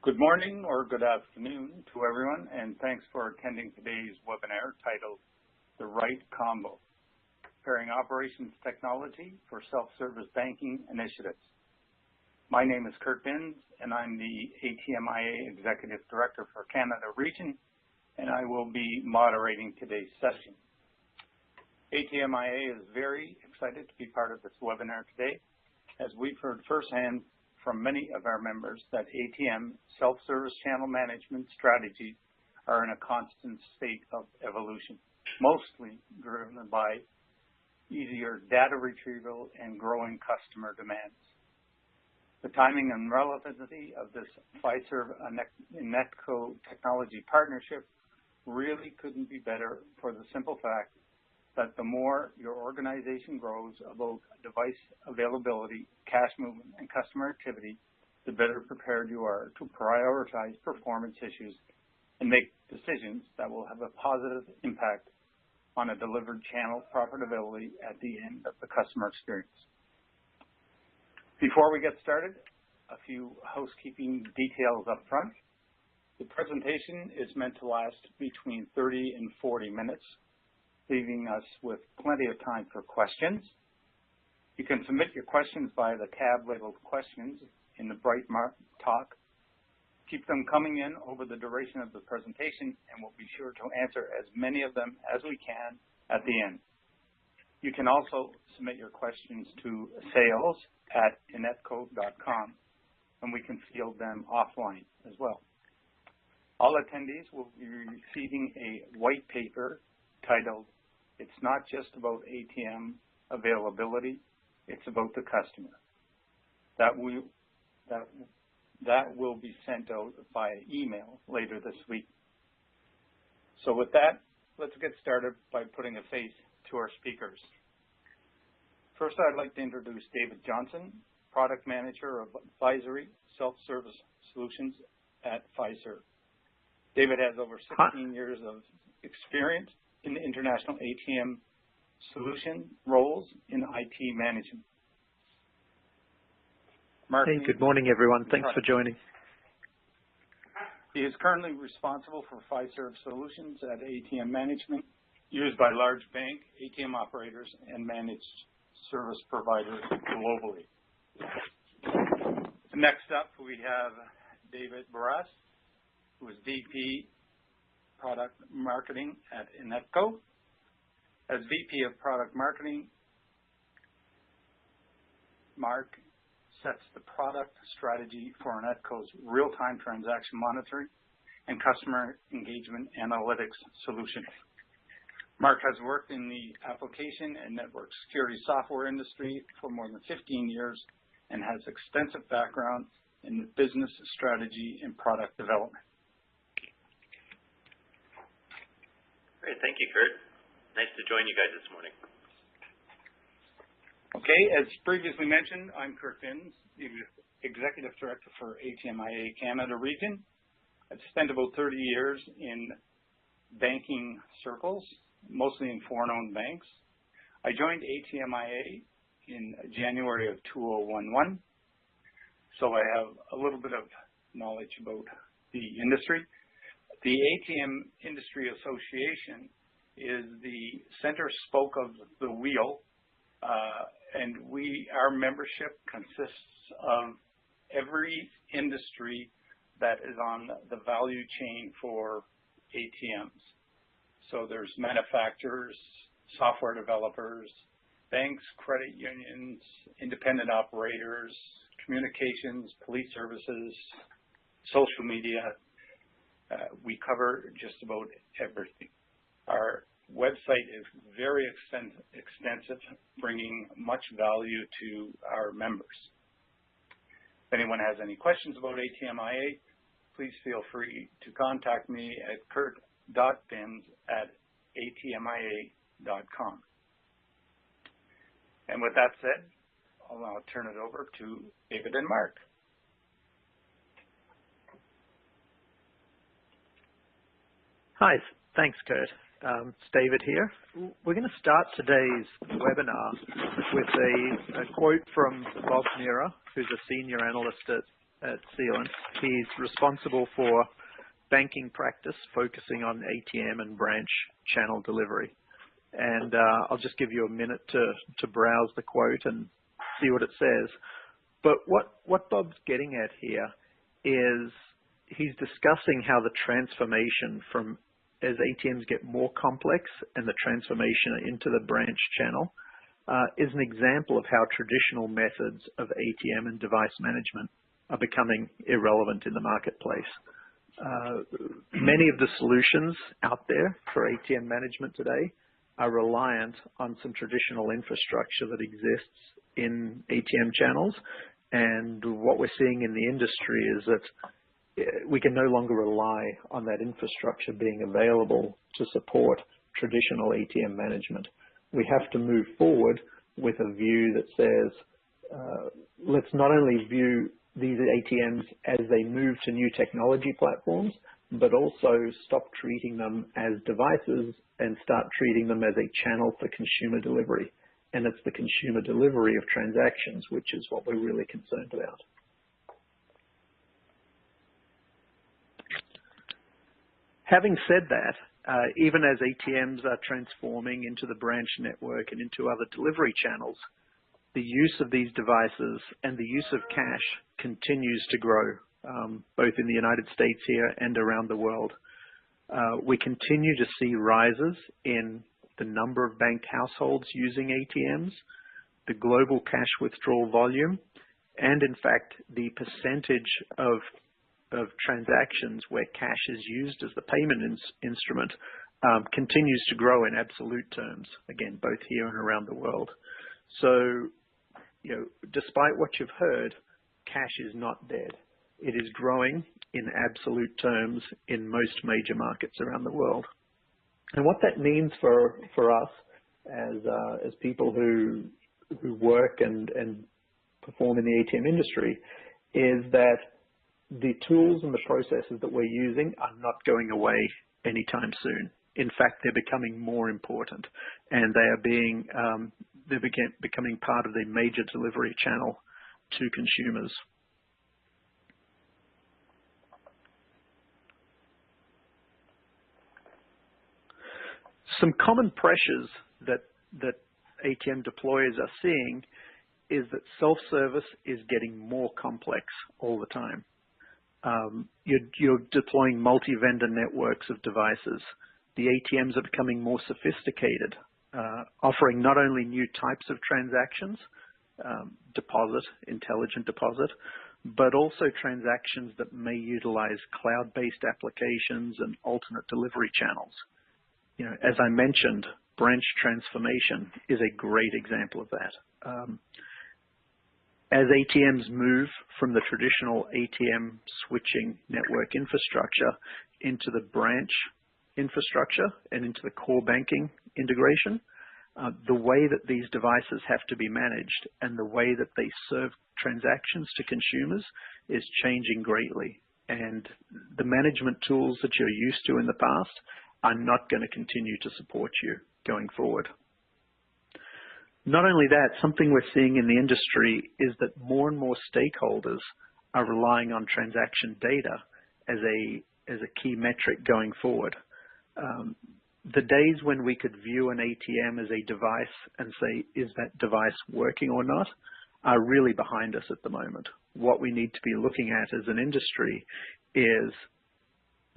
Good morning or good afternoon to everyone, and thanks for attending today's webinar titled The Right Combo, Pairing Operations Technology for Self-Service Banking Initiatives. My name is Kurt Binns, and I'm the ATMIA Executive Director for Canada Region, and I will be moderating today's session. ATMIA is very excited to be part of this webinar today, as we've heard firsthand from many of our members that ATM self-service channel management strategies are in a constant state of evolution, mostly driven by easier data retrieval and growing customer demands. The timing and relevancy of this Fiserv INETCO technology partnership really couldn't be better for the simple fact that the more your organization grows about device availability, cash movement, and customer activity, the better prepared you are to prioritize performance issues and make decisions that will have a positive impact on a delivered channel profitability at the end of the customer experience. Before we get started, a few housekeeping details up front. The presentation is meant to last between 30 and 40 minutes, leaving us with plenty of time for questions. You can submit your questions via the tab labeled Questions in the bright mark talk. Keep them coming in over the duration of the presentation, and we'll be sure to answer as many of them as we can at the end. You can also submit your questions to sales@inetco.com, and we can field them offline as well. All attendees will be receiving a white paper titled, "It's not just about ATM availability, it's about the customer." That will be sent out via email later this week. So with that, let's get started by putting a face to our speakers. First, I'd like to introduce David Johnson, Product Manager of Advisory Self-Service Solutions at Fiserv. David has over 16 years of experience in the international ATM solution roles in IT management. Hey, good morning, everyone. Thanks for joining. He is currently responsible for Fiserv solutions at ATM management used by large bank, ATM operators, and managed service providers globally. Next up, we have David Barras, who is VP Product Marketing at INETCO. As VP of Product Marketing, Mark sets the product strategy for INETCO's real-time transaction monitoring and customer engagement analytics solutions. Mark has worked in the application and network security software industry for more than 15 years and has extensive background in business strategy and product development. Great, thank you, Kurt. Nice to join you guys this morning. Okay, as previously mentioned, I'm Kurt Binns, the Executive Director for ATMIA Canada Region. I've spent about 30 years in banking circles, mostly in foreign-owned banks. I joined ATMIA in January of 2011, so I have a little bit of knowledge about the industry. The ATM Industry Association is the center spoke of the wheel, and our membership consists of every industry that is on the value chain for ATMs. So there's manufacturers, software developers, banks, credit unions, independent operators, communications, police services, social media. We cover just about everything. Our website is very extensive, bringing much value to our members. If anyone has any questions about ATMIA, please feel free to contact me at kurt.binns@atmia.com. And with that said, I'll now turn it over to David and Mark. Hi, thanks, Kurt. It's David here. We're going to start today's webinar with a quote from Bob Mira, who's a senior analyst at at Sealant. He's responsible for banking practice, focusing on ATM and branch channel delivery. And I'll just give you a minute to browse the quote and see what it says. But what Bob's getting at here is he's discussing how the transformation from as ATMs get more complex and the transformation into the branch channel is an example of how traditional methods of ATM and device management are becoming irrelevant in the marketplace. Many of the solutions out there for ATM management today are reliant on some traditional infrastructure that exists in ATM channels. And what we're seeing in the industry is that we can no longer rely on that infrastructure being available to support traditional ATM management. We have to move forward with a view that says, let's not only view these ATMs as they move to new technology platforms, but also stop treating them as devices and start treating them as a channel for consumer delivery. And it's the consumer delivery of transactions, which is what we're really concerned about. Having said that, even as ATMs are transforming into the branch network and into other delivery channels, the use of these devices and the use of cash continues to grow, both in the United States here and around the world. We continue to see rises in the number of banked households using ATMs, the global cash withdrawal volume, and in fact, the percentage of transactions where cash is used as the payment instrument continues to grow in absolute terms, again, both here and around the world. So, despite what you've heard, cash is not dead. It is growing in absolute terms in most major markets around the world. And what that means for us as people who work and perform in the ATM industry is that the tools and the processes that we're using are not going away anytime soon. In fact, they're becoming more important, and they are becoming part of the major delivery channel to consumers. Some common pressures that ATM deployers are seeing is that self-service is getting more complex all the time. You're deploying multi-vendor networks of devices. The ATMs are becoming more sophisticated, offering not only new types of transactions, deposit, intelligent deposit, but also transactions that may utilize cloud-based applications and alternate delivery channels. As I mentioned, branch transformation is a great example of that. As ATMs move from the traditional ATM switching network infrastructure into the branch infrastructure and into the core banking integration, the way that these devices have to be managed and the way that they serve transactions to consumers is changing greatly. And the management tools that you're used to in the past are not going to continue to support you going forward. Not only that, something we're seeing in the industry is that more and more stakeholders are relying on transaction data as a key metric going forward. The days when we could view an ATM as a device and say, is that device working or not, are really behind us at the moment. What we need to be looking at as an industry is,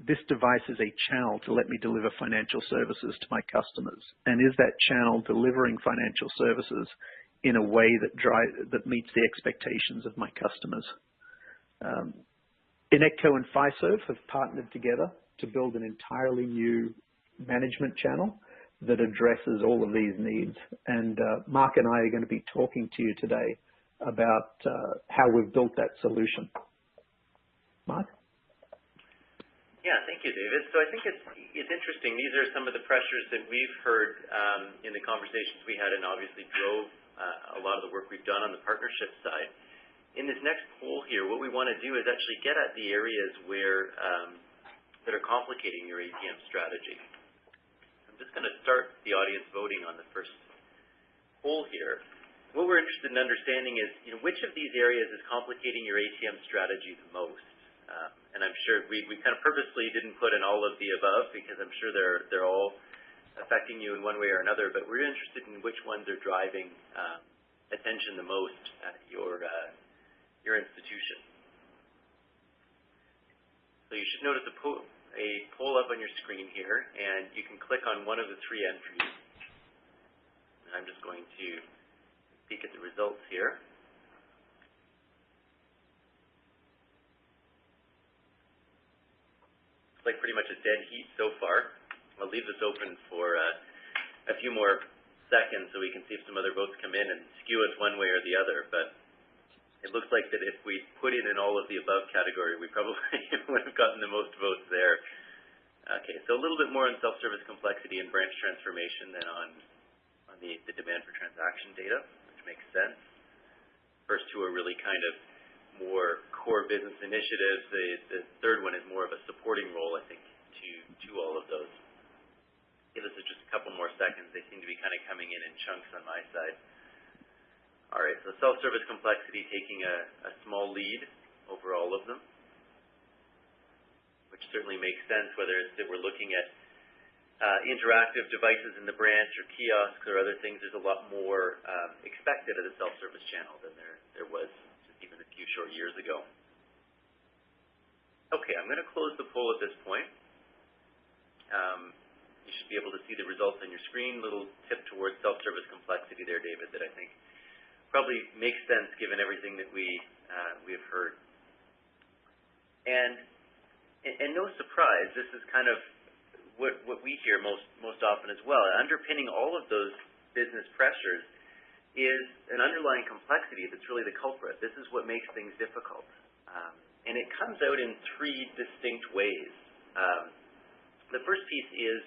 this device is a channel to let me deliver financial services to my customers. And is that channel delivering financial services in a way that meets the expectations of my customers? INETCO and Fiserv have partnered together to build an entirely new management channel that addresses all of these needs. And Mark and I are going to be talking to you today about how we've built that solution. Mark? Yeah, thank you, David. So I think it's interesting. These are some of the pressures that we've heard in the conversations we had, and obviously drove a lot of the work we've done on the partnership side. In this next poll here, what we want to do is actually get at the areas where that are complicating your ATM strategy. I'm just going to start the audience voting on the first poll here. what we're interested in understanding is, which of these areas is complicating your ATM strategy the most? And I'm sure we kind of purposely didn't put in all of the above because I'm sure they're all affecting you in one way or another, but we're interested in which ones are driving attention the most at your institution. So you should notice a poll up on your screen here, and you can click on one of the three entries. And I'm just going to peek at the results here. It's like pretty much a dead heat so far. I'll leave this open for a few more seconds so we can see if some other votes come in and skew us one way or the other. But it looks like that if we put in all of the above category, we probably would have gotten the most votes there. Okay, so a little bit more on self-service complexity and branch transformation than on the demand for transaction data, which makes sense. First two are really kind of more core business initiatives. The third one is more of a supporting role, I think, to all of those. Give us just a couple more seconds. They seem to be kind of coming in chunks on my side. All right, so self-service complexity taking a small lead over all of them, which certainly makes sense, whether it's that we're looking at interactive devices in the branch or kiosks or other things. There's a lot more expected of the self-service channel than there was just even a few short years ago. Okay, I'm going to close the poll at this point. You should be able to see the results on your screen. Little tip towards self-service complexity there, David, that I think probably makes sense given everything that we have heard. And no surprise, this is kind of what we hear most often as well. Underpinning all of those business pressures is an underlying complexity that's really the culprit. This is what makes things difficult. And it comes out in three distinct ways. The first piece is,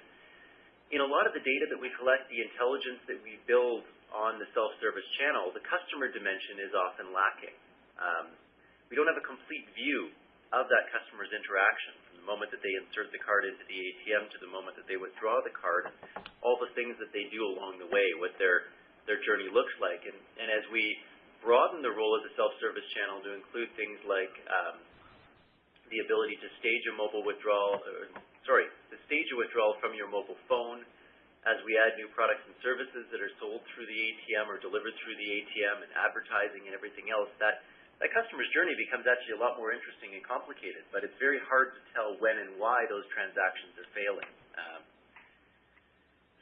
in a lot of the data that we collect, the intelligence that we build on the self-service channel, the customer dimension is often lacking. We don't have a complete view of that customer's interaction from the moment that they insert the card into the ATM to the moment that they withdraw the card, all the things that they do along the way, what their journey looks like. And as we broaden the role of the self-service channel to include things like the ability to stage a mobile withdrawal, to stage a withdrawal from your mobile phone, as we add new products and services that are sold through the ATM or delivered through the ATM and advertising and everything else, that customer's journey becomes actually a lot more interesting and complicated, but it's very hard to tell when and why those transactions are failing.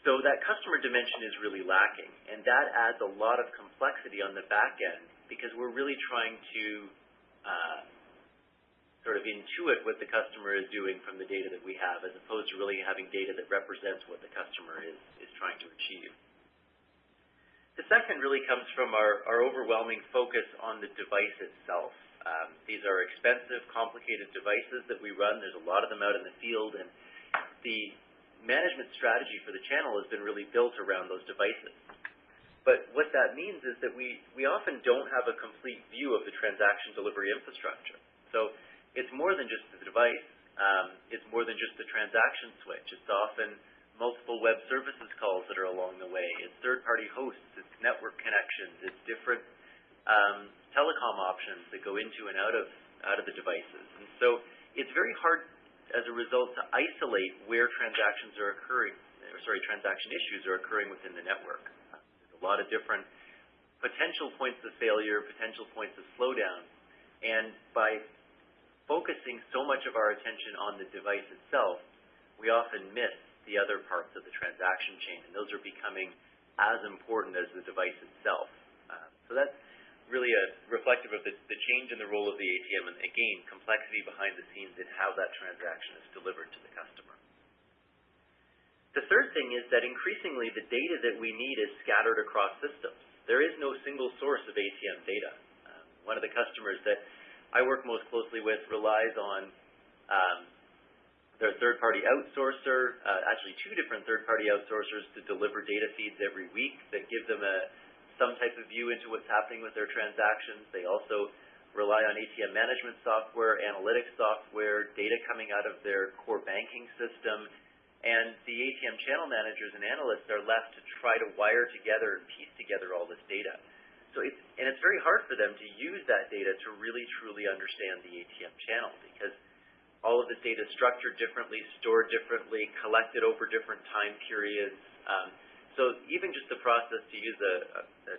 So that customer dimension is really lacking, and that adds a lot of complexity on the back end because we're really trying to sort of intuit what the customer is doing from the data that we have, as opposed to really having data that represents what the customer is trying to achieve. The second really comes from our overwhelming focus on the device itself. These are expensive, complicated devices that we run. There's a lot of them out in the field, and the management strategy for the channel has been really built around those devices. But what that means is that we often don't have a complete view of the transaction delivery infrastructure. So it's more than just the device. It's more than just the transaction switch. It's often multiple web services calls that are along the way. It's third-party hosts. It's network connections. It's different telecom options that go into and out of the devices. And so it's very hard, as a result, to isolate where transaction issues are occurring within the network. There's a lot of different potential points of failure, potential points of slowdown, and by focusing so much of our attention on the device itself, we often miss the other parts of the transaction chain, and those are becoming as important as the device itself. So that's really reflective of the change in the role of the ATM, and again, complexity behind the scenes in how that transaction is delivered to the customer. The third thing is that increasingly the data that we need is scattered across systems. There is no single source of ATM data. One of the customers that I work most closely with relies on their third-party outsourcer, actually two different third-party outsourcers to deliver data feeds every week that give them some type of view into what's happening with their transactions. They also rely on ATM management software, analytics software, data coming out of their core banking system, and the ATM channel managers and analysts are left to try to wire together and piece together all this data. it's very hard for them to use that data to really truly understand the ATM channel, because all of this data is structured differently, stored differently, collected over different time periods. So even just the process, to use a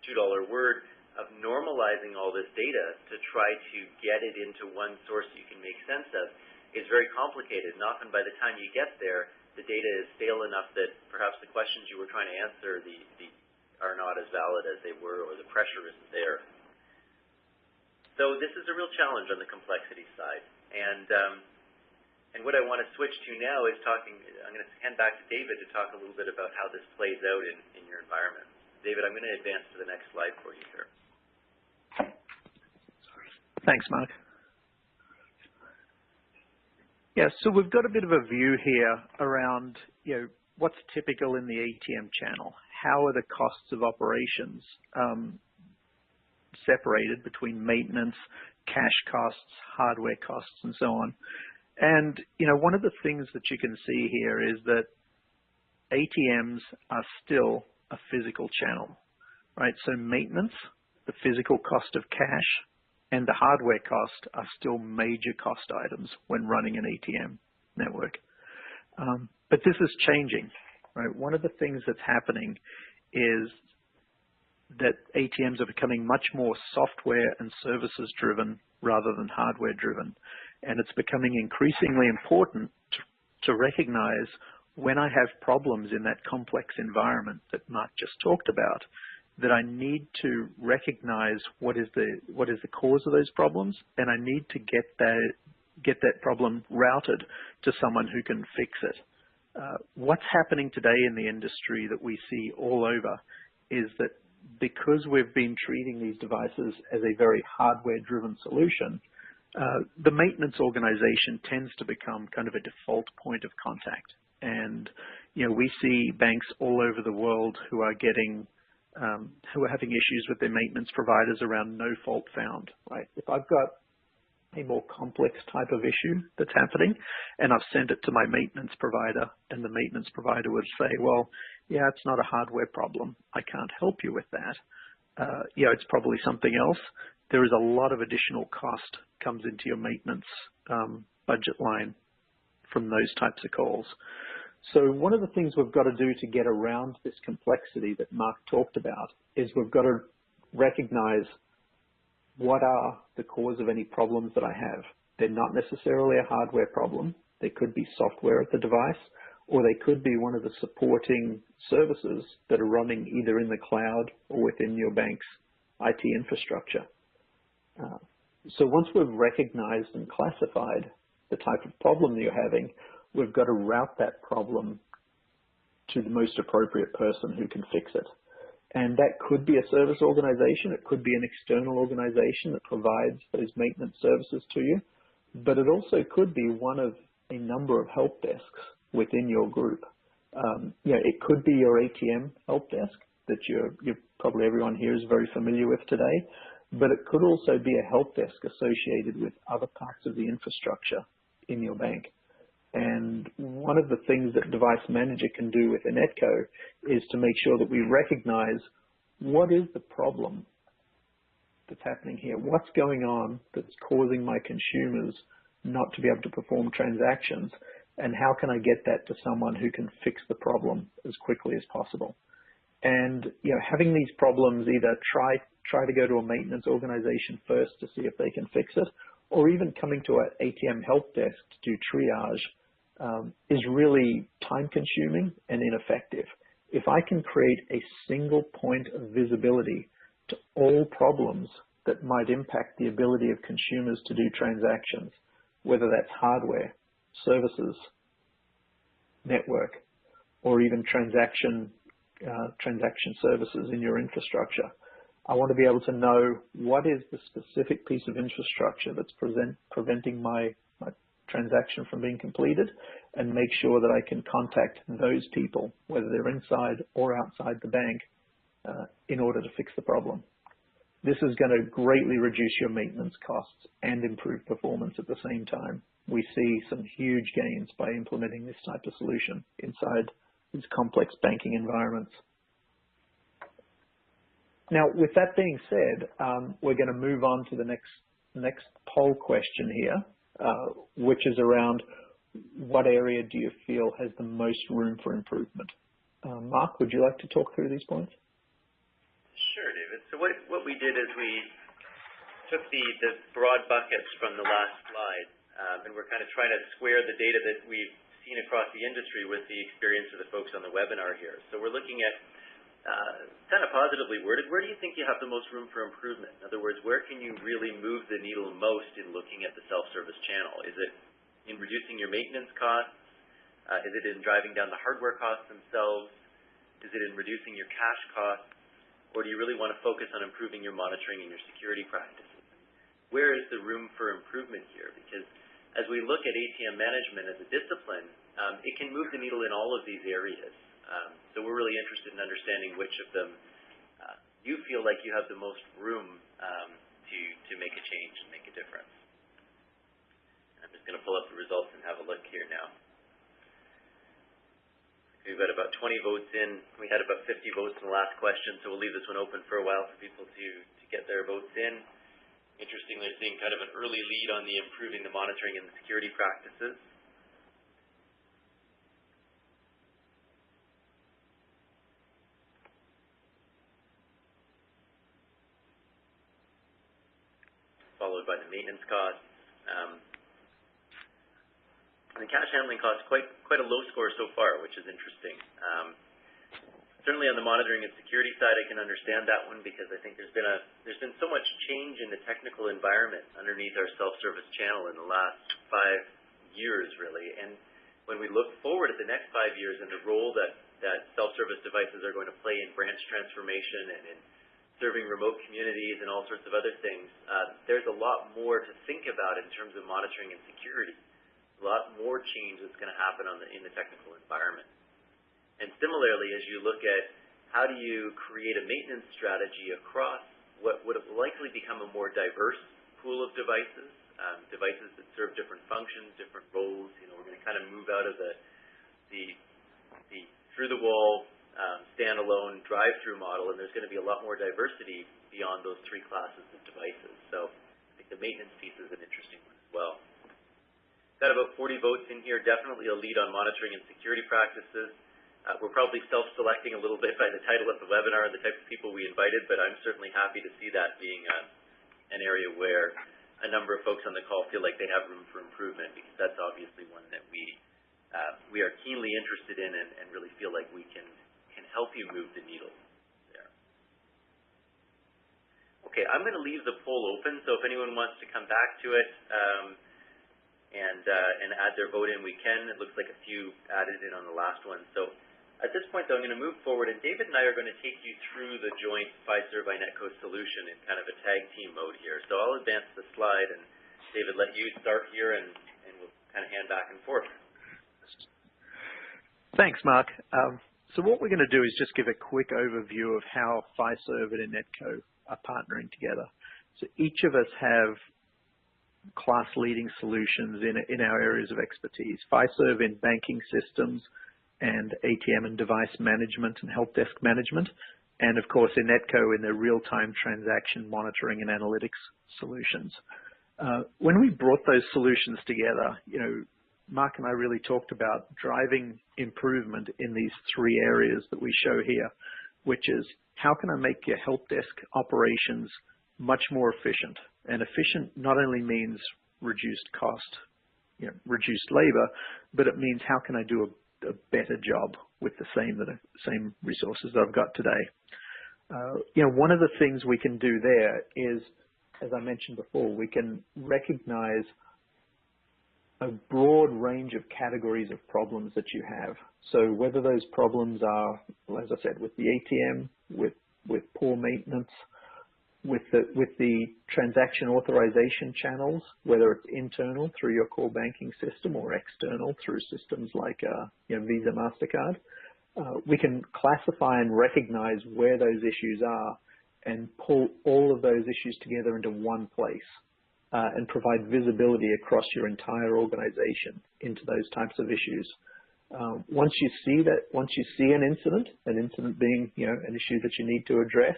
$2 word, of normalizing all this data to try to get it into one source you can make sense of is very complicated. And often by the time you get there, the data is stale enough that perhaps the questions you were trying to answer are not as valid as they were, or the pressure isn't there. So this is a real challenge on the complexity side. And what I want to switch to now is I'm going to hand back to David to talk a little bit about how this plays out in your environment. David, I'm going to advance to the next slide for you here. Thanks, Mark. Yeah, so we've got a bit of a view here around, what's typical in the ATM channel. How are the costs of operations separated between maintenance, cash costs, hardware costs, and so on. And, one of the things that you can see here is that ATMs are still a physical channel, right? So maintenance, the physical cost of cash, and the hardware cost are still major cost items when running an ATM network. But this is changing, right? One of the things that's happening is that ATMs are becoming much more software and services driven rather than hardware driven. And it's becoming increasingly important to recognize when I have problems in that complex environment that Mark just talked about, that I need to recognize what is the cause of those problems, and I need to get that problem routed to someone who can fix it. What's happening today in the industry that we see all over is that because we've been treating these devices as a very hardware-driven solution, the maintenance organization tends to become kind of a default point of contact. And, we see banks all over the world who are having issues with their maintenance providers around no fault found, right? If I've got a more complex type of issue that's happening and I've sent it to my maintenance provider, and the maintenance provider would say, well, yeah, it's not a hardware problem. I can't help you with that. It's probably something else. There is a lot of additional cost comes into your maintenance budget line from those types of calls. So one of the things we've got to do to get around this complexity that Mark talked about is we've got to recognize what are the cause of any problems that I have. They're not necessarily a hardware problem. They could be software at the device, or they could be one of the supporting services that are running either in the cloud or within your bank's IT infrastructure. So once we've recognized and classified the type of problem that you're having, we've got to route that problem to the most appropriate person who can fix it. And that could be a service organization. It could be an external organization that provides those maintenance services to you. But it also could be one of a number of help desks within your group. It could be your ATM help desk that you're probably everyone here is very familiar with today. But it could also be a help desk associated with other parts of the infrastructure in your bank. And one of the things that Device Manager can do with INETCO is to make sure that we recognize what is the problem that's happening here. What's going on that's causing my consumers not to be able to perform transactions, and how can I get that to someone who can fix the problem as quickly as possible? And having these problems, either try to go to a maintenance organization first to see if they can fix it, or even coming to an ATM help desk to do triage, is really time-consuming and ineffective. If I can create a single point of visibility to all problems that might impact the ability of consumers to do transactions, whether that's hardware, services, network, or even transaction services in your infrastructure, I want to be able to know what is the specific piece of infrastructure that's preventing my transaction from being completed, and make sure that I can contact those people, whether they're inside or outside the bank, in order to fix the problem. This is going to greatly reduce your maintenance costs and improve performance at the same time. We see some huge gains by implementing this type of solution inside these complex banking environments. Now, with that being said, we're going to move on to the next poll question here, which is around what area do you feel has the most room for improvement? Mark, would you like to talk through these points? Sure, David. So what we did is we took the broad buckets from the last slide, and we're kind of trying to square the data that we've seen across the industry with the experience of the folks on the webinar here. So we're looking at kind of positively worded, where do you think you have the most room for improvement? In other words, where can you really move the needle most in looking at the self-service channel? Is it in reducing your maintenance costs? Is it in driving down the hardware costs themselves? Is it in reducing your cash costs? Or do you really want to focus on improving your monitoring and your security practices? Where is the room for improvement here? Because as we look at ATM management as a discipline, it can move the needle in all of these areas. So we're really interested in understanding which of them you feel like you have the most room to make a change and make a difference. I'm just going to pull up the results and have a look here now. We've got about 20 votes in. We had about 50 votes in the last question, so we'll leave this one open for a while for people to get their votes in. Interestingly, we're seeing kind of an early lead on the improving the monitoring and the security practices. Followed by the maintenance costs. And the cash handling costs, quite a low score so far, which is interesting. Certainly on the monitoring and security side, I can understand that one because I think there's been so much change in the technical environment underneath our self-service channel in the last 5 years, really. And when we look forward at the next 5 years and the role that self-service devices are going to play in branch transformation and in serving remote communities and all sorts of other things, there's a lot more to think about in terms of monitoring and security. A lot more change that's going to happen in the technical environment. And similarly, as you look at how do you create a maintenance strategy across what would likely become a more diverse pool of devices, devices that serve different functions, different roles. We're going to kind of move out of the through-the-wall, standalone drive-through model, and there's going to be a lot more diversity beyond those 3 classes of devices. So I think the maintenance piece is an interesting one as well. Got about 40 votes in here, definitely a lead on monitoring and security practices. We're probably self-selecting a little bit by the title of the webinar and the type of people we invited, but I'm certainly happy to see that being an area where a number of folks on the call feel like they have room for improvement, because that's obviously one that we are keenly interested in and really feel like we can help you move the needle there. Okay, I'm going to leave the poll open, so if anyone wants to come back to it, and add their vote in, we can. It looks like a few added in on the last one. So at this point, though, I'm going to move forward, and David and I are going to take you through the joint Fiserv-INETCO solution in kind of a tag team mode here. So I'll advance the slide, and David, let you start here, and we'll kind of hand back and forth. Thanks, Mark. So what we're going to do is just give a quick overview of how Fiserv and INETCO are partnering together. So each of us have class-leading solutions in our areas of expertise. Fiserv in banking systems and ATM and device management and help desk management, and of course INETCO in their real-time transaction monitoring and analytics solutions. When we brought those solutions together, Mark and I really talked about driving improvement in these 3 areas that we show here, which is how can I make your help desk operations much more efficient? And efficient not only means reduced cost, reduced labor, but it means how can I do a better job with the same resources that I've got today. One of the things we can do there is, as I mentioned before, we can recognize a broad range of categories of problems that you have. So whether those problems are, as I said, with the ATM, with poor maintenance, with the transaction authorization channels, whether it's internal through your core banking system or external through systems like Visa, MasterCard, we can classify and recognize where those issues are and pull all of those issues together into one place and provide visibility across your entire organization into those types of issues. Once you see an incident being an issue that you need to address,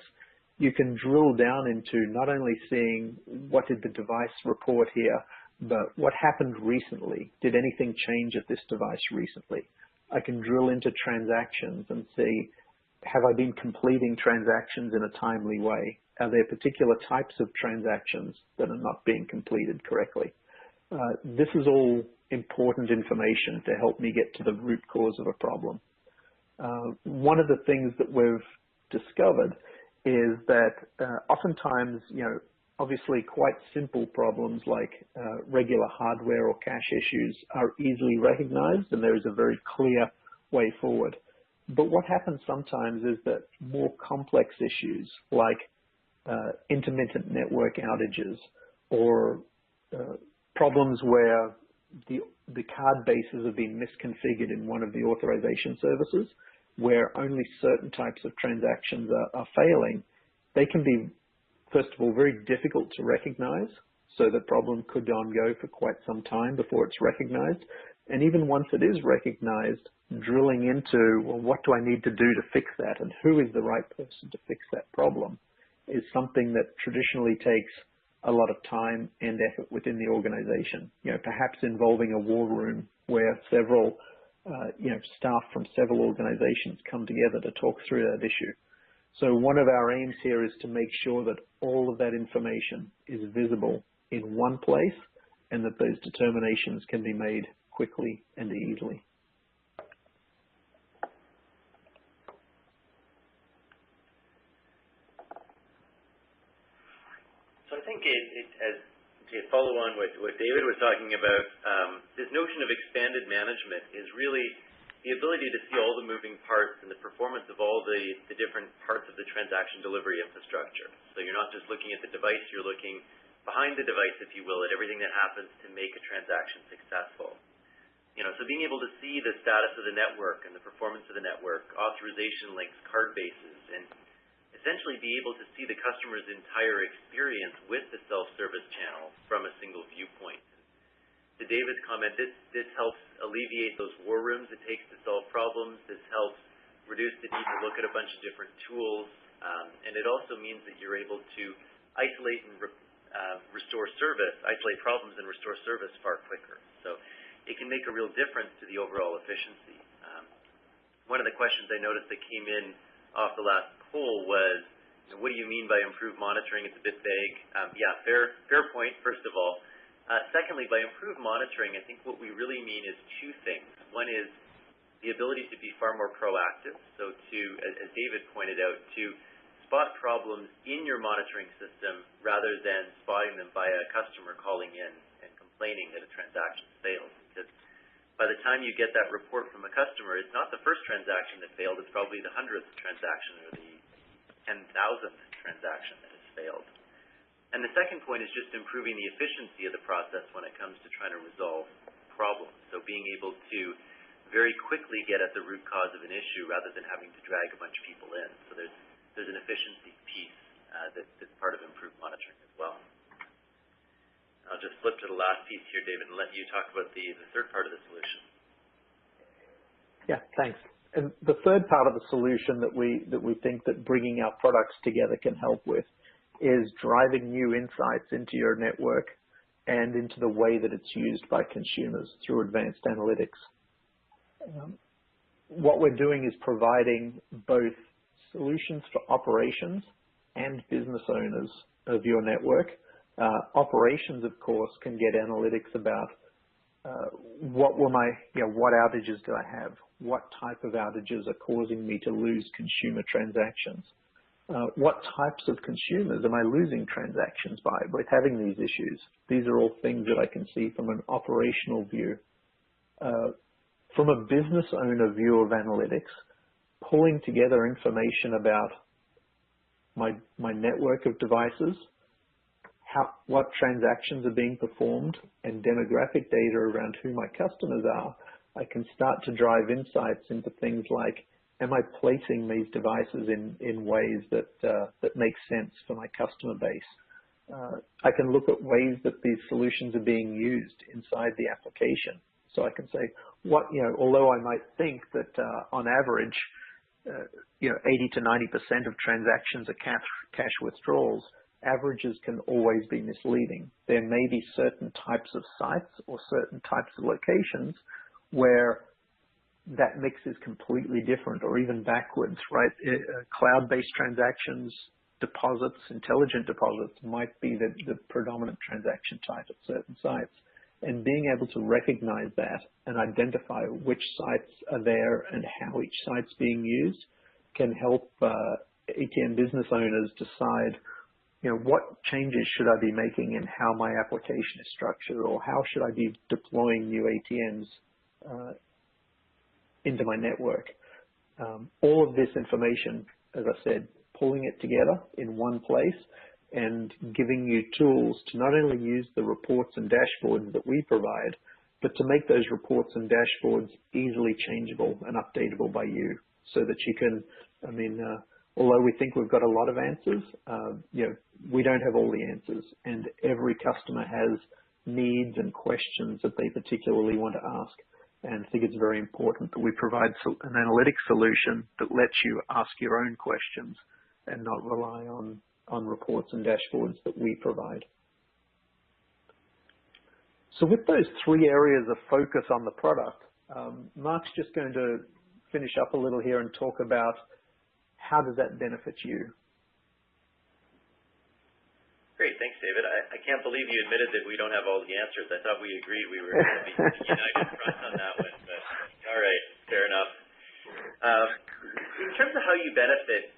you can drill down into not only seeing what did the device report here, but what happened recently. Did anything change at this device recently? I can drill into transactions and see, have I been completing transactions in a timely way? Are there particular types of transactions that are not being completed correctly? This is all important information to help me get to the root cause of a problem. One of the things that we've discovered is that oftentimes, obviously quite simple problems like regular hardware or cache issues are easily recognized, and there is a very clear way forward. But what happens sometimes is that more complex issues like intermittent network outages or problems where the card bases have been misconfigured in one of the authorization services, where only certain types of transactions are failing, they can be, first of all, very difficult to recognize. So the problem could go for quite some time before it's recognized. And even once it is recognized, drilling into, well, what do I need to do to fix that? And who is the right person to fix that problem is something that traditionally takes a lot of time and effort within the organization. Perhaps involving a war room where several, staff from several organizations come together to talk through that issue. So one of our aims here is to make sure that all of that information is visible in one place and that those determinations can be made quickly and easily. So I think as to follow on what David was talking about, this notion of expanded management is really the ability to see all the moving parts and the performance of all the different parts of the transaction delivery infrastructure. So you're not just looking at the device, you're looking behind the device, if you will, at everything that happens to make a transaction successful. So being able to see the status of the network and the performance of the network, authorization links, card bases, and essentially be able to see the customer's entire experience with the self-service channel from a single viewpoint. To David's comment, this helps alleviate those war rooms it takes to solve problems. This helps reduce the need to look at a bunch of different tools, and it also means that you're able to isolate and restore service, isolate problems and restore service far quicker. So it can make a real difference to the overall efficiency. One of the questions I noticed that came in off the last poll was, what do you mean by improved monitoring? It's a bit vague. Yeah, fair point, first of all. Secondly, by improved monitoring, I think what we really mean is two things. One is the ability to be far more proactive. So to, as David pointed out, to spot problems in your monitoring system rather than spotting them by a customer calling in and complaining that a transaction failed. Because by the time you get that report from a customer, it's not the first transaction that failed, it's probably the 100th transaction or the 10,000th transaction that has failed. And the second point is just improving the efficiency of the process when it comes to trying to resolve problems. So being able to very quickly get at the root cause of an issue rather than having to drag a bunch of people in. So there's an efficiency piece that's part of improved monitoring as well. I'll just flip to the last piece here, David, and let you talk about the third part of the solution. Yeah, thanks. And the third part of the solution that we think that bringing our products together can help with is driving new insights into your network and into the way that it's used by consumers through advanced analytics. What we're doing is providing both solutions for operations and business owners of your network. Operations, of course, can get analytics about what outages do I have? What type of outages are causing me to lose consumer transactions? What types of consumers am I losing transactions by with having these issues? These are all things that I can see from an operational view. From a business owner view of analytics, pulling together information about my network of devices, what transactions are being performed, and demographic data around who my customers are, I can start to drive insights into things like, am I placing these devices in ways that make sense for my customer base? I can look at ways that these solutions are being used inside the application. So I can say, although I might think that on average, 80 to 90% of transactions are cash withdrawals, averages can always be misleading. There may be certain types of sites or certain types of locations where that mix is completely different or even backwards, right? Cloud-based transactions, deposits, intelligent deposits might be the predominant transaction type at certain sites. And being able to recognize that and identify which sites are there and how each site's being used can help ATM business owners decide, what changes should I be making in how my application is structured, or how should I be deploying new ATMs into my network. All of this information, as I said, pulling it together in one place and giving you tools to not only use the reports and dashboards that we provide, but to make those reports and dashboards easily changeable and updatable by you so that you can, although we think we've got a lot of answers, we don't have all the answers, and every customer has needs and questions that they particularly want to ask. And I think it's very important that we provide an analytics solution that lets you ask your own questions and not rely on reports and dashboards that we provide. So with those three areas of focus on the product, Mark's just going to finish up a little here and talk about how does that benefit you. Great, thanks, David. I can't believe you admitted that we don't have all the answers. I thought we agreed we were going to be united front on that one, but all right, fair enough. In terms of how you benefit,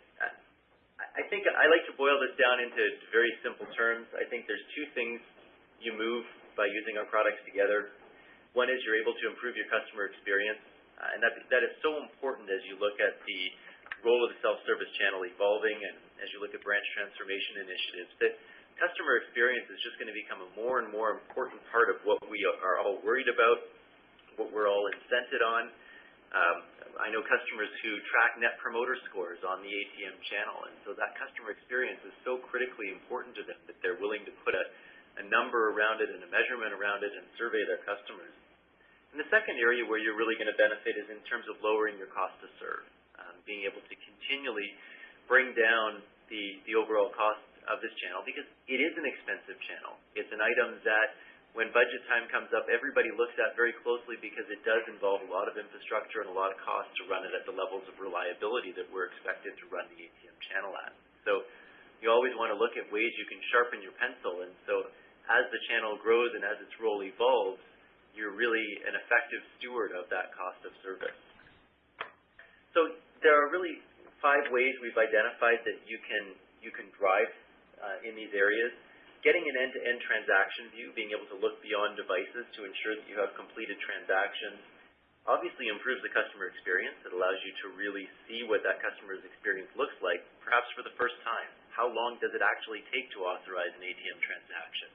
I think I like to boil this down into very simple terms. I think there's two things you move by using our products together. One is you're able to improve your customer experience, and that is so important as you look at the role of the self-service channel evolving and as you look at branch transformation initiatives, that customer experience is just going to become a more and more important part of what we are all worried about, what we're all incented on. I know customers who track net promoter scores on the ATM channel, and so that customer experience is so critically important to them that they're willing to put a number around it and a measurement around it and survey their customers. And the second area where you're really going to benefit is in terms of lowering your cost to serve, being able to continually bring down the overall cost of this channel, because it is an expensive channel. It's an item that when budget time comes up, everybody looks at very closely because it does involve a lot of infrastructure and a lot of cost to run it at the levels of reliability that we're expected to run the ATM channel at. So you always want to look at ways you can sharpen your pencil, and so as the channel grows and as its role evolves, you're really an effective steward of that cost of service. So there are really 5 ways we've identified that you can drive in these areas. Getting an end-to-end transaction view, being able to look beyond devices to ensure that you have completed transactions, obviously improves the customer experience. It allows you to really see what that customer's experience looks like, perhaps for the first time. How long does it actually take to authorize an ATM transaction?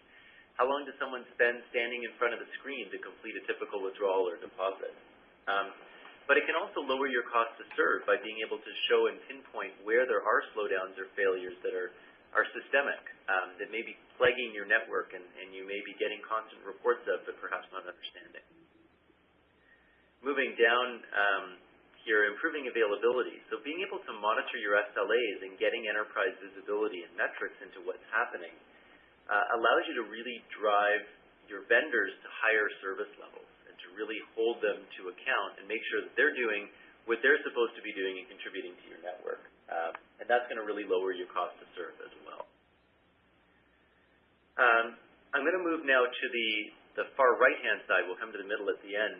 How long does someone spend standing in front of the screen to complete a typical withdrawal or deposit? But it can also lower your cost to serve by being able to show and pinpoint where there are slowdowns or failures that are systemic, that may be plaguing your network and you may be getting constant reports of, but perhaps not understanding. Moving down here, improving availability. So being able to monitor your SLAs and getting enterprise visibility and metrics into what's happening allows you to really drive your vendors to higher service levels and to really hold them to account and make sure that they're doing what they're supposed to be doing and contributing to your network. And that's going to really lower your cost to serve as well. I'm going to move now to the far right-hand side. We'll come to the middle at the end.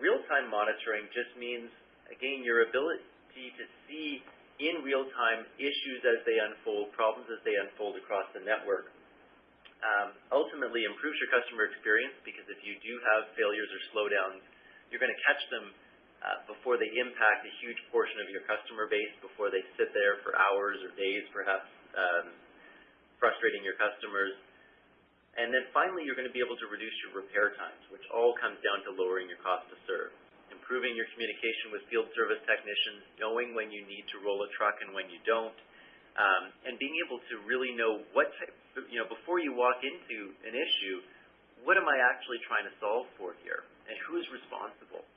Real-time monitoring just means, again, your ability to see in real time issues as they unfold, problems as they unfold across the network. Ultimately improves your customer experience, because if you do have failures or slowdowns, you're going to catch them before they impact a huge portion of your customer base, before they sit there for hours or days, perhaps frustrating your customers. And then finally, you're going to be able to reduce your repair times, which all comes down to lowering your cost to serve. Improving your communication with field service technicians, knowing when you need to roll a truck and when you don't, and being able to really know what type, before you walk into an issue, what am I actually trying to solve for here, and who is responsible?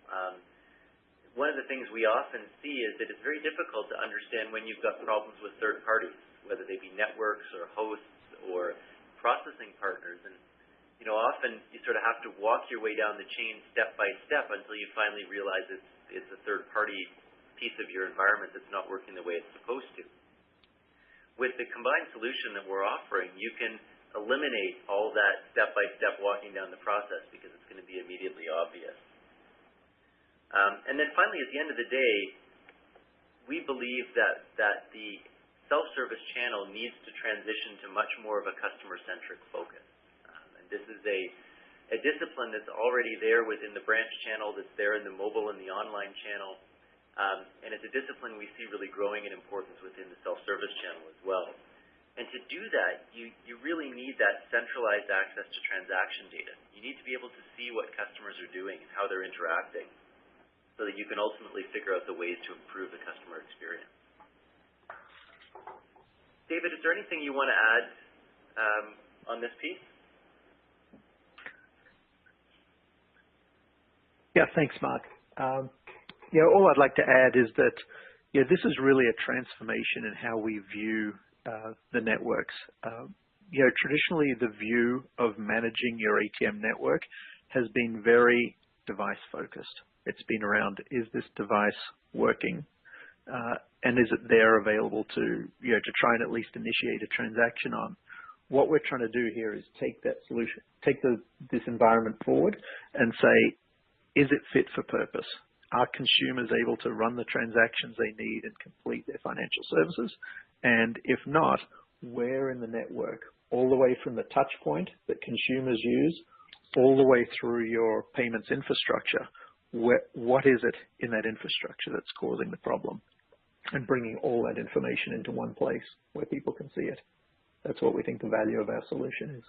one of the things we often see is that it's very difficult to understand when you've got problems with third parties, whether they be networks or hosts or processing partners. And often you sort of have to walk your way down the chain step by step until you finally realize it's a third party piece of your environment that's not working the way it's supposed to. With the combined solution that we're offering, you can eliminate all that step by step walking down the process because it's going to be immediately obvious. And then finally, at the end of the day, we believe that the self-service channel needs to transition to much more of a customer-centric focus. And this is a discipline that's already there within the branch channel, that's there in the mobile and the online channel. And it's a discipline we see really growing in importance within the self-service channel as well. And to do that, you really need that centralized access to transaction data. You need to be able to see what customers are doing and how they're interacting, so that you can ultimately figure out the ways to improve the customer experience. David, is there anything you want to add on this piece? Yeah, thanks, Mark. All I'd like to add is that this is really a transformation in how we view the networks. Traditionally, the view of managing your ATM network has been very device-focused. It's been around, is this device working? And is it there available to try and at least initiate a transaction on? What we're trying to do here is take that solution, take this environment forward and say, is it fit for purpose? Are consumers able to run the transactions they need and complete their financial services? And if not, where in the network, all the way from the touch point that consumers use, all the way through your payments infrastructure, what is it in that infrastructure that's causing the problem? And bringing all that information into one place where people can see it. That's what we think the value of our solution is.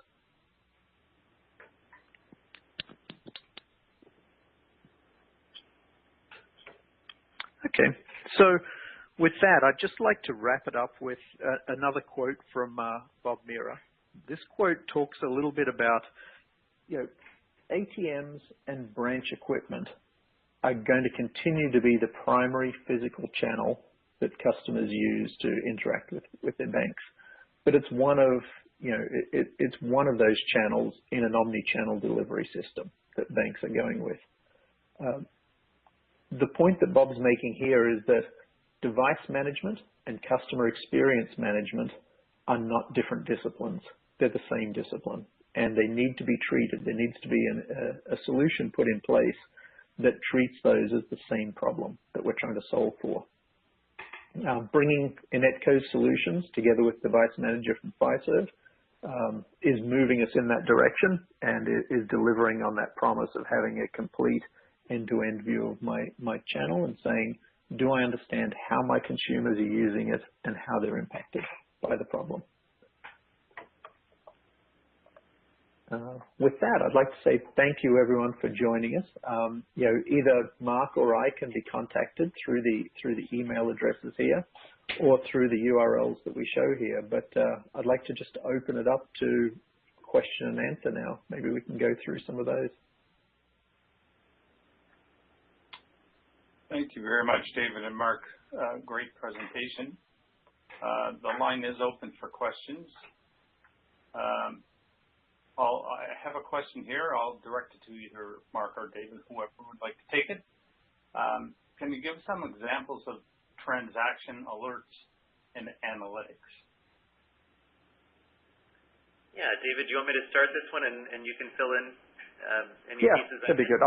Okay, so with that, I'd just like to wrap it up with another quote from Bob Mira. This quote talks a little bit about, ATMs and branch equipment are going to continue to be the primary physical channel that customers use to interact with their banks. But it's one of, it's one of those channels in an omni-channel delivery system that banks are going with. The point that Bob's making here is that device management and customer experience management are not different disciplines. They're the same discipline, and they need to be treated. There needs to be a solution put in place that treats those as the same problem that we're trying to solve for. Bringing INETCO's solutions together with Device Manager from Fiserv is moving us in that direction and is delivering on that promise of having a complete end-to-end view of my channel and saying, do I understand how my consumers are using it and how they're impacted by the problem? With that, I'd like to say thank you, everyone, for joining us. Either Mark or I can be contacted through the email addresses here or through the URLs that we show here. But I'd like to just open it up to question and answer now. Maybe we can go through some of those. Thank you very much, David and Mark. Great presentation. The line is open for questions. I have a question here. I'll direct it to either Mark or David, whoever would like to take it. Can you give some examples of transaction alerts and analytics? Yeah, David, do you want me to start this one and you can fill in any pieces? Yeah, that'd be good.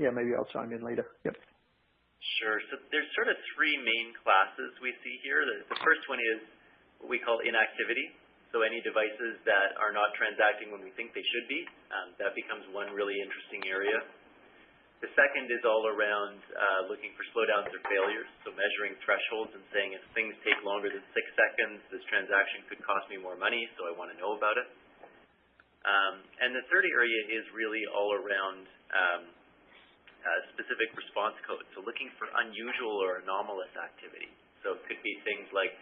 Maybe I'll chime in later. Yep. Sure. So there's sort of three main classes we see here. The first one is what we call inactivity. So any devices that are not transacting when we think they should be, that becomes one really interesting area. The second is all around looking for slowdowns or failures, so measuring thresholds and saying if things take longer than 6 seconds, this transaction could cost me more money, so I want to know about it. And the third area is really all around specific response codes, so looking for unusual or anomalous activity. So it could be things like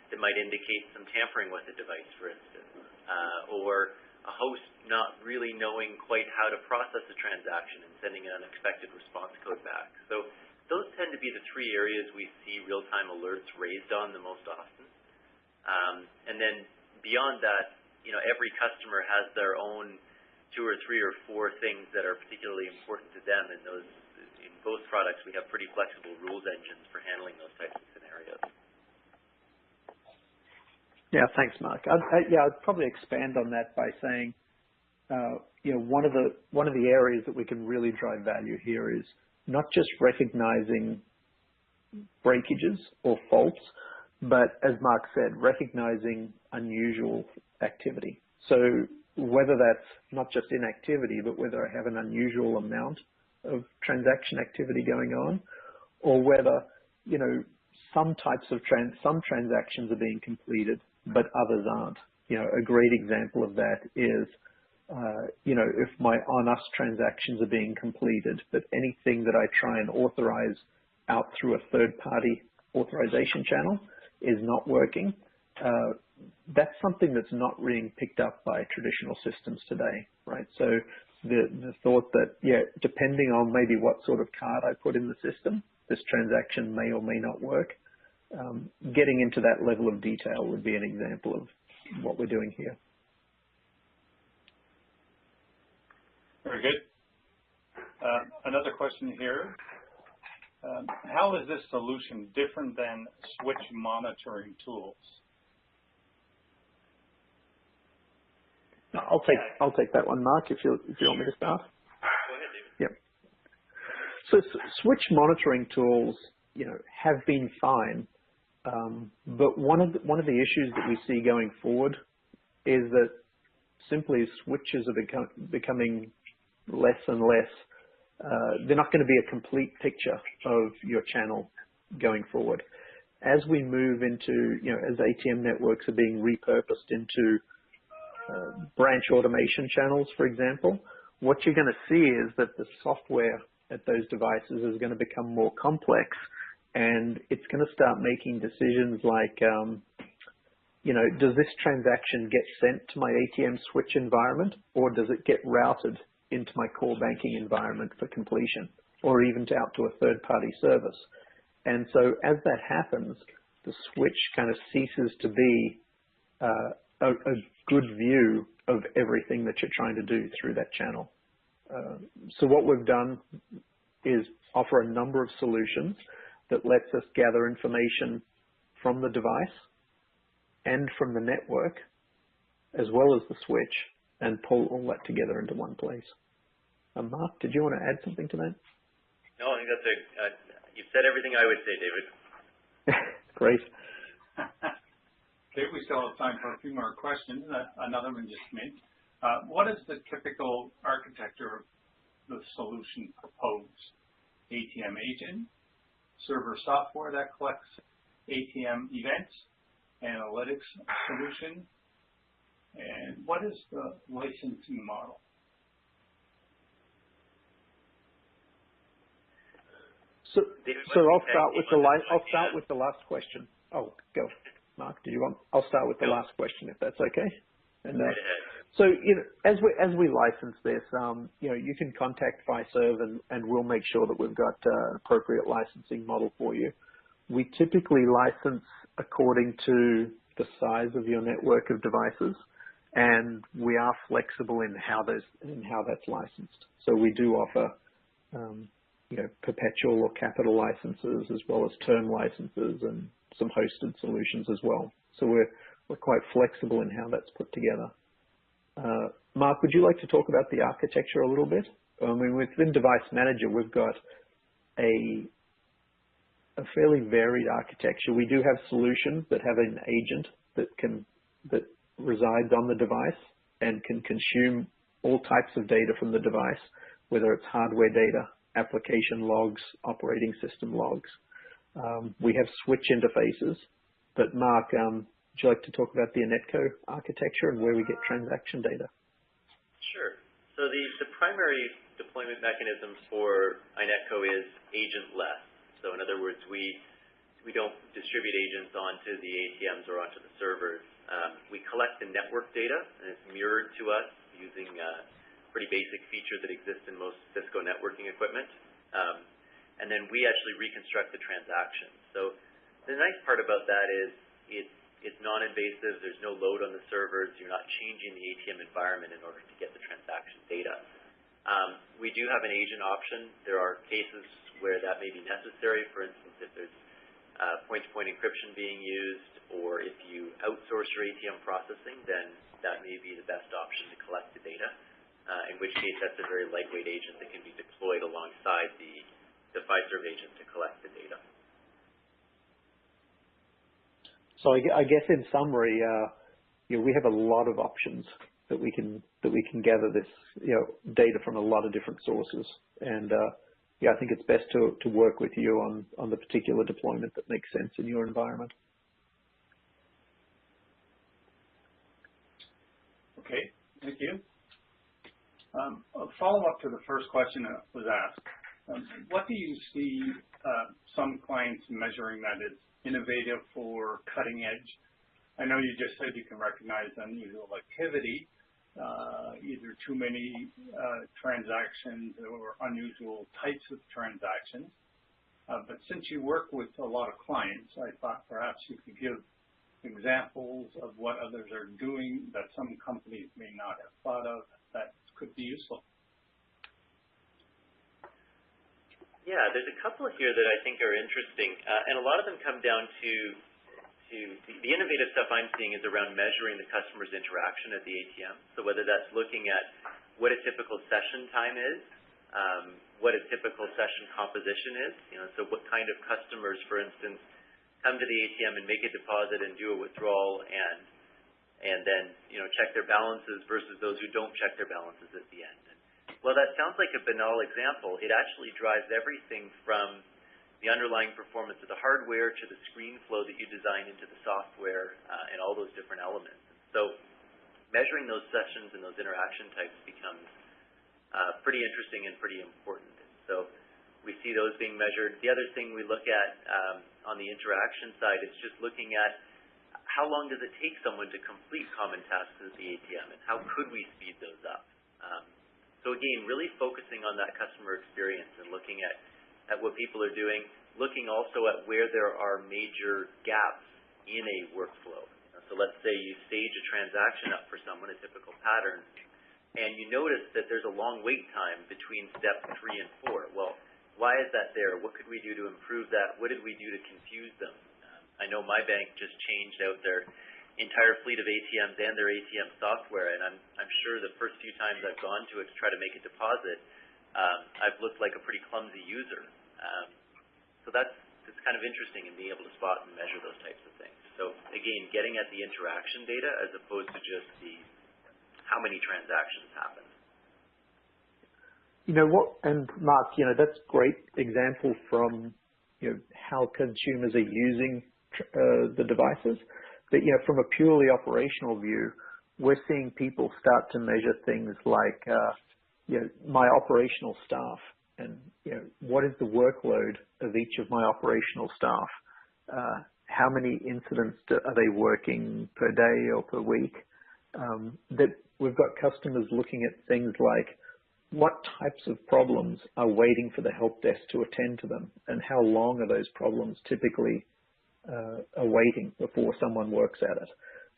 that might indicate some tampering with the device, for instance, or a host not really knowing quite how to process a transaction and sending an unexpected response code back. So those tend to be the three areas we see real-time alerts raised on the most often. And then beyond that, every customer has their own 2 or 3 or 4 things that are particularly important to them, and in both products we have pretty flexible rules engines for handling those types of scenarios. Yeah, thanks, Mark. I'd probably expand on that by saying, one of the areas that we can really drive value here is not just recognizing breakages or faults, but as Mark said, recognizing unusual activity. So whether that's not just inactivity, but whether I have an unusual amount of transaction activity going on, or whether, some types of some transactions are being completed, but others aren't. A great example of that is, if my on-us transactions are being completed, but anything that I try and authorize out through a third-party authorization channel is not working, that's something that's not being picked up by traditional systems today, right? So the thought that, depending on maybe what sort of card I put in the system, this transaction may or may not work. Getting into that level of detail would be an example of what we're doing here. Very good. Another question here. How is this solution different than switch monitoring tools? I'll take that one, Mark, if you want me to start. Go ahead, David. Yep. So switch monitoring tools, have been fine, but one of the issues that we see going forward is that simply switches are becoming less and less. They're not going to be a complete picture of your channel going forward. As we move into, as ATM networks are being repurposed into branch automation channels, for example, what you're going to see is that the software at those devices is going to become more complex, and it's going to start making decisions like, does this transaction get sent to my ATM switch environment, or does it get routed into my core banking environment for completion, or even out to a third-party service? And so as that happens, the switch kind of ceases to be a good view of everything that you're trying to do through that channel. So what we've done is offer a number of solutions that lets us gather information from the device and from the network, as well as the switch, and pull all that together into one place. Mark, did you want to add something to that? No, I think that's you've said everything I would say, David. Great. Okay, we still have time for a few more questions. Another one just came in. What is the typical architecture of the solution proposed? ATM agent, server software that collects ATM events, analytics solution, and what is the licensing model? So I'll start with the last question. Oh, go, Mark. I'll start with the last question, if that's okay. And right ahead. so as we license this, you can contact Fiserv and we'll make sure that we've got an appropriate licensing model for you. We typically license according to the size of your network of devices, and we are flexible in how that's licensed. So we do offer perpetual or capital licenses, as well as term licenses and some hosted solutions as well. So we're quite flexible in how that's put together. Mark, would you like to talk about the architecture a little bit? I mean, within Device Manager, we've got a fairly varied architecture. We do have solutions that have an agent that resides on the device and can consume all types of data from the device, whether it's hardware data, application logs, operating system logs. We have switch interfaces, but Mark, would you like to talk about the INETCO architecture and where we get transaction data? Sure. So the primary deployment mechanism for INETCO is agentless. So in other words, we don't distribute agents onto the ATMs or onto the servers. We collect the network data, and it's mirrored to us using a pretty basic feature that exists in most Cisco networking equipment. and then we actually reconstruct the transaction. So the nice part about that is it's non-invasive. There's no load on the servers. You're not changing the ATM environment in order to get the transaction data. We do have an agent option. There are cases where that may be necessary. For instance, if there's point-to-point encryption being used, or if you outsource your ATM processing, then that may be the best option to collect the data, in which case that's a very lightweight agent that can be deployed alongside the Fiserv agent to collect the data. So I guess in summary, we have a lot of options that we can gather this data from a lot of different sources, and I think it's best to work with you on the particular deployment that makes sense in your environment. Okay, thank you. A follow-up to the first question that was asked. What do you see some clients measuring that is innovative or cutting edge? I know you just said you can recognize unusual activity, either too many transactions or unusual types of transactions. But since you work with a lot of clients, I thought perhaps you could give examples of what others are doing that some companies may not have thought of that could be useful. Yeah, there's a couple here that I think are interesting, and a lot of them come down to the innovative stuff I'm seeing is around measuring the customer's interaction at the ATM. So whether that's looking at what a typical session time is, what a typical session composition is, so what kind of customers, for instance, come to the ATM and make a deposit and do a withdrawal and then check their balances versus those who don't check their balances at the end. And while that sounds like a banal example, it actually drives everything from the underlying performance of the hardware to the screen flow that you design into the software and all those different elements. So measuring those sessions and those interaction types becomes pretty interesting and pretty important. So we see those being measured. The other thing we look at on the interaction side is just looking at how long does it take someone to complete common tasks at the ATM, and how could we speed those up? So again, really focusing on that customer experience and looking at what people are doing, looking also at where there are major gaps in a workflow. So let's say you stage a transaction up for someone, a typical pattern, and you notice that there's a long wait time between step 3 and 4. Well, why is that there? What could we do to improve that? What did we do to confuse them? I know my bank just changed out their entire fleet of ATMs and their ATM software, and I'm sure the first few times I've gone to it to try to make a deposit, I've looked like a pretty clumsy user. So it's kind of interesting in being able to spot and measure those types of things. So again, getting at the interaction data as opposed to just the how many transactions happen. And Mark, that's a great example from how consumers are using the devices. But from a purely operational view, we're seeing people start to measure things like my operational staff and what is the workload of each of my operational staff? How many incidents are they working per day or per week? That we've got customers looking at things like what types of problems are waiting for the help desk to attend to them, and how long are those problems typically waiting before someone works at it.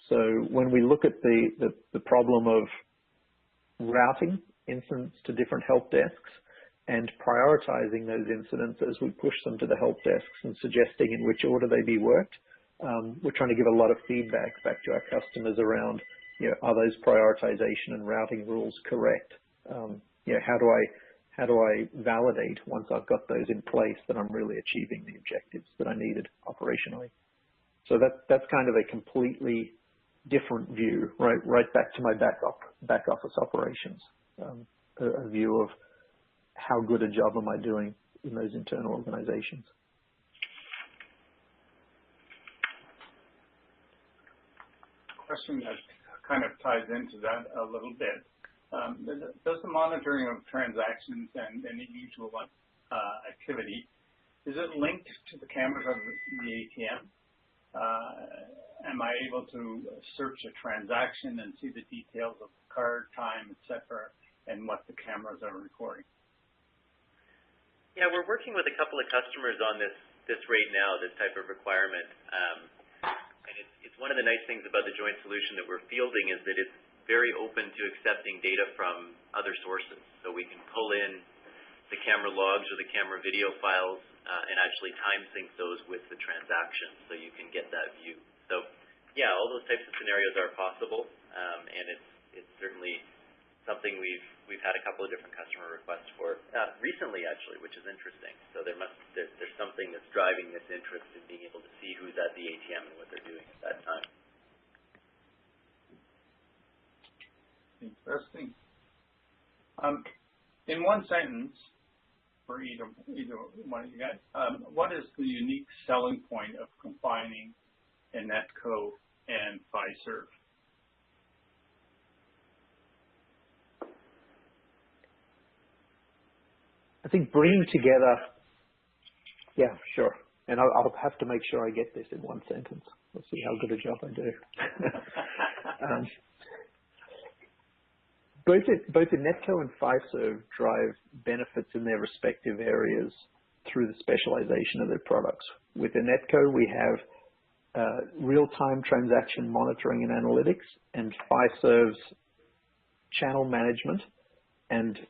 So when we look at the problem of routing incidents to different help desks and prioritizing those incidents as we push them to the help desks and suggesting in which order they be worked, we're trying to give a lot of feedback back to our customers around, are those prioritization and routing rules correct? How do I validate once I've got those in place that I'm really achieving the objectives that I needed operationally? So that's kind of a completely different view, right back to my back office operations, a view of how good a job am I doing in those internal organizations. Question that kind of ties into that a little bit. Does the monitoring of transactions and any usual activity, is it linked to the cameras of the ATM? Am I able to search a transaction and see the details of the card, time, etc., and what the cameras are recording? Yeah, we're working with a couple of customers on this right now, this type of requirement. And it's one of the nice things about the joint solution that we're fielding is that it's very open to accepting data from other sources. So we can pull in the camera logs or the camera video files and actually time sync those with the transaction so you can get that view. So yeah, all those types of scenarios are possible, and it's certainly something we've had a couple of different customer requests for recently, actually, which is interesting. So there's something that's driving this interest in being able to see who's at the ATM and what they're doing at that time. Interesting. In one sentence, for either one of you guys, what is the unique selling point of combining INETCO and Fiserv? I think bringing together, yeah, sure. And I'll have to make sure I get this in one sentence. Let's see how good a job I do. Both INETCO and Fiserv drive benefits in their respective areas through the specialization of their products. With INETCO, we have real-time transaction monitoring and analytics, and Fiserv's channel management and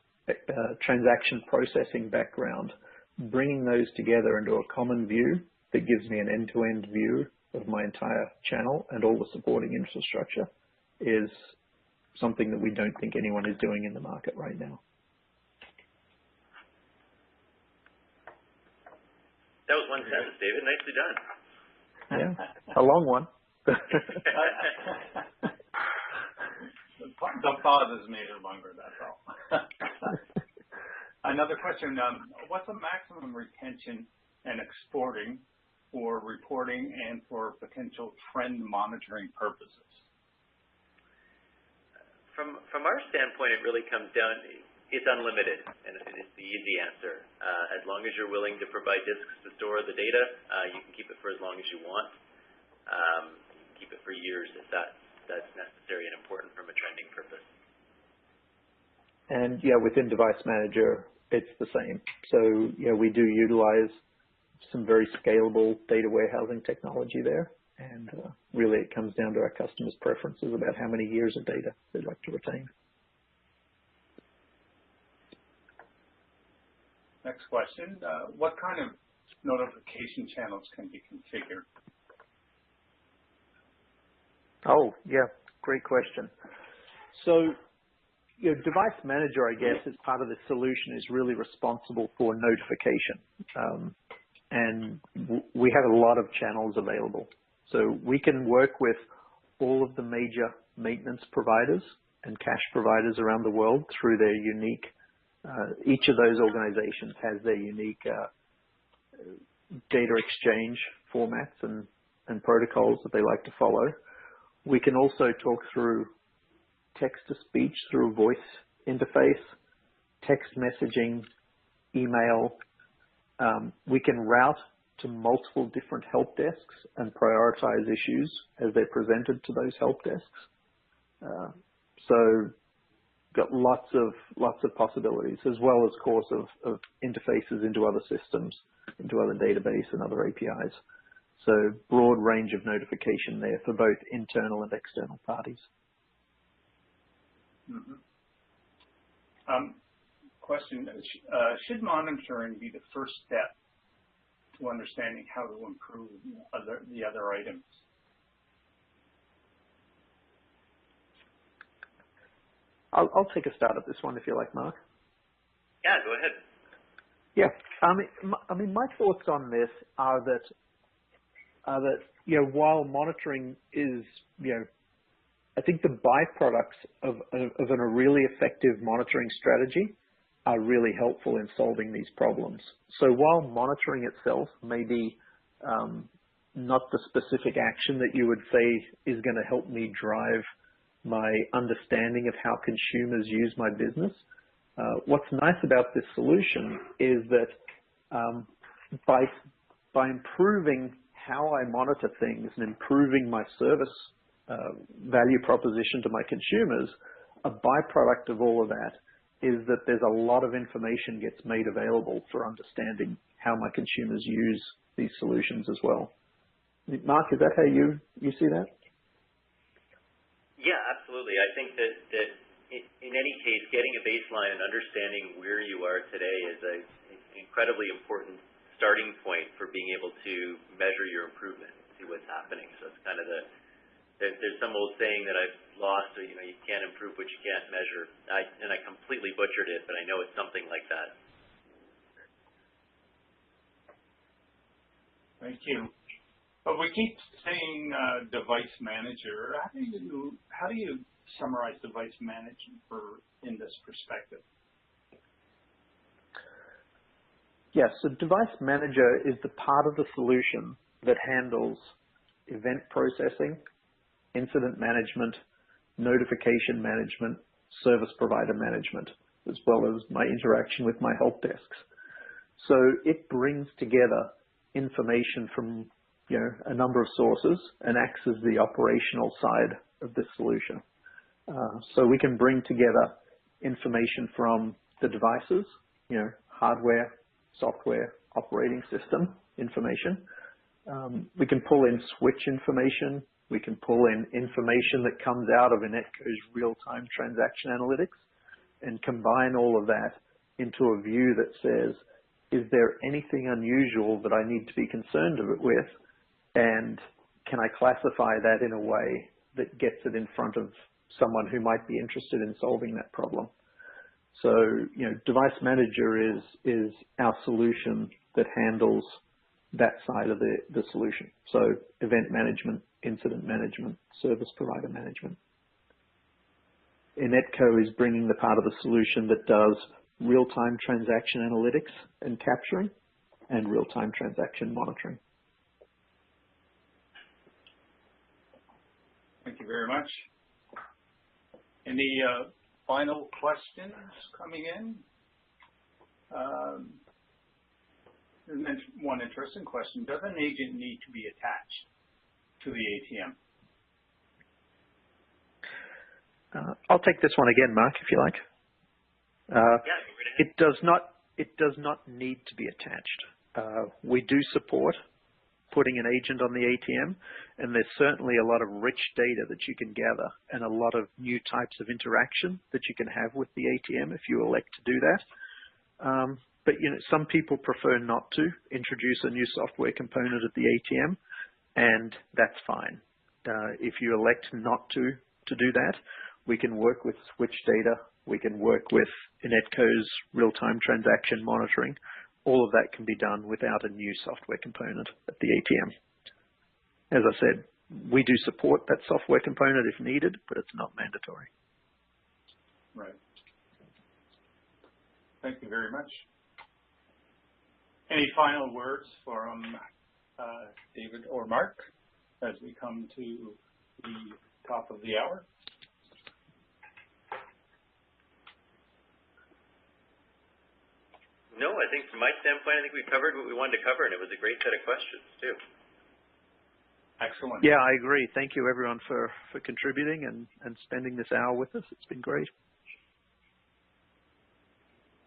transaction processing background. Bringing those together into a common view that gives me an end-to-end view of my entire channel and all the supporting infrastructure is something that we don't think anyone is doing in the market right now. That was one sentence, David. Nicely done. Yeah, a long one. The pause has made it longer, that's all. Another question, what's the maximum retention and exporting for reporting and for potential trend monitoring purposes? From our standpoint, it really comes down, it's unlimited, and it's the easy answer. As long as you're willing to provide disks to store the data, you can keep it for as long as you want. You can keep it for years if that's necessary and important from a trending purpose. And yeah, within Device Manager, it's the same. So yeah, we do utilize some very scalable data warehousing technology there. And really it comes down to our customers' preferences about how many years of data they'd like to retain. Next question, what kind of notification channels can be configured? Oh, yeah, great question. So, Device Manager, I guess, as part of the solution is really responsible for notification. And we have a lot of channels available. So we can work with all of the major maintenance providers and cash providers around the world through their unique, each of those organizations has their unique data exchange formats and protocols that they like to follow. We can also talk through text-to-speech through a voice interface, text messaging, email. We can route to multiple different help desks and prioritize issues as they're presented to those help desks. So got lots of possibilities, as well as, of course, of interfaces into other systems, into other database and other APIs. So broad range of notification there for both internal and external parties. Mm-hmm. Question, should monitoring be the first step to understanding how to improve the other items? I'll take a start at this one if you like, Mark. Yeah, go ahead. Yeah, I mean, my thoughts on this are that while monitoring is I think the byproducts of a really effective monitoring strategy are really helpful in solving these problems. So while monitoring itself may be not the specific action that you would say is going to help me drive my understanding of how consumers use my business, what's nice about this solution is that by improving how I monitor things and improving my service value proposition to my consumers, a byproduct of all of that is that there's a lot of information gets made available for understanding how my consumers use these solutions as well. Mark, is that how you see that? Yeah, absolutely. I think that in any case, getting a baseline and understanding where you are today is an incredibly important starting point for being able to measure your improvement, see what's happening. So it's kind of there's some old saying that I've lost, you can't improve what you can't measure. And I completely butchered it, but I know it's something like that. Thank you. But we keep saying device manager. How do you summarize device management in this perspective? Yes, so device manager is the part of the solution that handles event processing, incident management, notification management, service provider management, as well as my interaction with my help desks. So it brings together information from a number of sources and acts as the operational side of this solution. So we can bring together information from the devices, hardware, software, operating system information. We can pull in switch information. We can pull in information that comes out of INETCO's real-time transaction analytics and combine all of that into a view that says, is there anything unusual that I need to be concerned with? And can I classify that in a way that gets it in front of someone who might be interested in solving that problem? So, device manager is our solution that handles that side of the solution. So event management, incident management, service provider management. INETCO is bringing the part of the solution that does real-time transaction analytics and capturing and real-time transaction monitoring. Thank you very much. Any final questions coming in? There's one interesting question. Does an agent need to be attached to the ATM? I'll take this one again, Mark, if you like. It does not need to be attached. We do support putting an agent on the ATM, and there's certainly a lot of rich data that you can gather and a lot of new types of interaction that you can have with the ATM if you elect to do that. But some people prefer not to introduce a new software component at the ATM, and that's fine. If you elect not to do that, we can work with switch data. We can work with INETCO's real-time transaction monitoring. All of that can be done without a new software component at the ATM. As I said, we do support that software component if needed, but it's not mandatory. Right. Thank you very much. Any final words from David or Mark as we come to the top of the hour? No, I think from my standpoint, I think we covered what we wanted to cover, and it was a great set of questions, too. Excellent. Yeah, I agree. Thank you, everyone, for contributing and spending this hour with us. It's been great.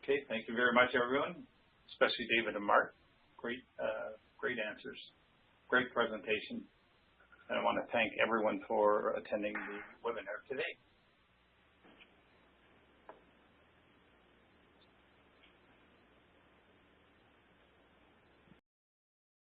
Okay, thank you very much, everyone, especially David and Mark. Great answers, great presentation. And I want to thank everyone for attending the webinar today.